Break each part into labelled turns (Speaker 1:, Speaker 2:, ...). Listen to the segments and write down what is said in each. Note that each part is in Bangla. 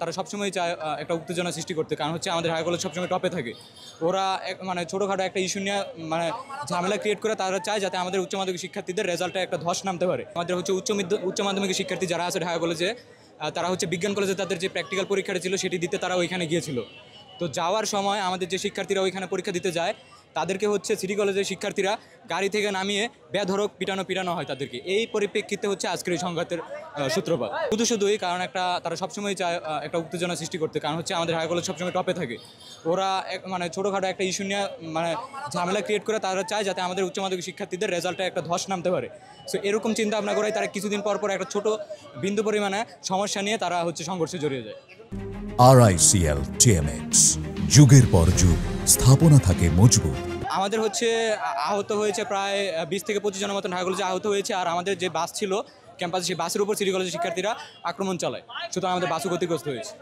Speaker 1: তারা সবসময় চায় একটা উত্তেজনা সৃষ্টি করতে, কারণ হচ্ছে আমাদের ঢাকা কলেজ সবসময় টপে থাকে। ওরা মানে ছোটোখাটো একটা ইস্যু নিয়ে মানে ঝামেলা ক্রিয়েট করে তারা চায় যাতে আমাদের উচ্চ মাধ্যমিক শিক্ষার্থীদের রেজাল্টে একটা ধস নামতে পারে। আমাদের হচ্ছে উচ্চ মাধ্যমিক শিক্ষার্থী যারা আছে ঢাকা কলেজে, তারা হচ্ছে বিজ্ঞান কলেজে তাদের যে প্র্যাকটিক্যাল পরীক্ষাটা ছিল সেটি দিতে তারা ওইখানে গিয়েছিল। তো যাওয়ার সময় আমাদের যে শিক্ষার্থীরা ওইখানে পরীক্ষা দিতে যায় তাদেরকে হচ্ছে সিটি কলেজের শিক্ষার্থীরা গাড়ি থেকে নামিয়ে বেধড়ক পিটানো হয় তাদেরকে। এই পরিপ্রেক্ষিতে হচ্ছে আজকের এই সংঘাতের সূত্রপাত। শুধুই কারণ তারা সবসময় চায় একটা উত্তেজনা সৃষ্টি করতে, কারণ হচ্ছে আমাদের ঢাকা কলেজ সবসময় টপে থাকে। ওরা মানে ছোটোখাটো একটা ইস্যু নিয়ে মানে ঝামেলা ক্রিয়েট করে তারা চায় যাতে আমাদের উচ্চ মাধ্যমিক শিক্ষার্থীদের রেজাল্টে একটা ধস নামতে পারে। সো এরকম চিন্তা ভাবনা করে তারা কিছুদিন পর একটা ছোট বিন্দু পরিমাণে সমস্যা নিয়ে তারা হচ্ছে সংঘর্ষে জড়িয়ে যায়।
Speaker 2: RICL TMX, যুগের পর যুগ স্থাপনা থাকে মজবুত।
Speaker 1: আমাদের হচ্ছে আহত হয়েছে প্রায় 20 থেকে 25 জনের মতন ঢাকা কলেজে আহত হয়েছে। আর আমাদের যে বাস ছিল ক্যাম্পাসে, সেই বাসের উপর সিটি কলেজের শিক্ষার্থীরা আক্রমণ চালায়, সুতরাং আমাদের বাসও ক্ষতিগ্রস্ত হয়েছে।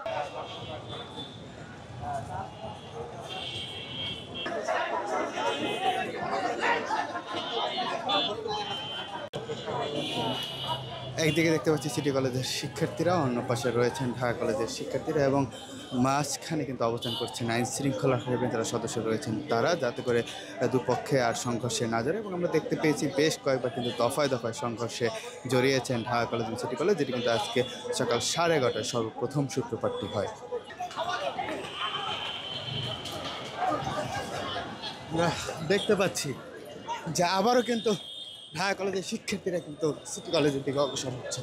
Speaker 3: একদিকে দেখতে পাচ্ছি সিটি কলেজের শিক্ষার্থীরা, অন্য পাশে রয়েছেন ঢাকা কলেজের শিক্ষার্থীরা এবং মাঝখানে কিন্তু অবস্থান করছেন আইন শৃঙ্খলা তারা সদস্য রয়েছেন তারা, যাতে করে দুপক্ষে আর সংঘর্ষে না জড়ে। এবং আমরা দেখতে পেয়েছি বেশ কয়েকবার কিন্তু দফায় দফায় সংঘর্ষে জড়িয়েছেন ঢাকা কলেজ এবং সিটি কলেজ, যেটি কিন্তু আজকে সকাল 11:30টায় সর্বপ্রথম সূত্রপাতটি হয়। আমরা দেখতে পাচ্ছি যে আবারও কিন্তু ঢাকা কলেজের শিক্ষার্থীরা কিন্তু সিটি কলেজের দিকে অগ্রসর হচ্ছে।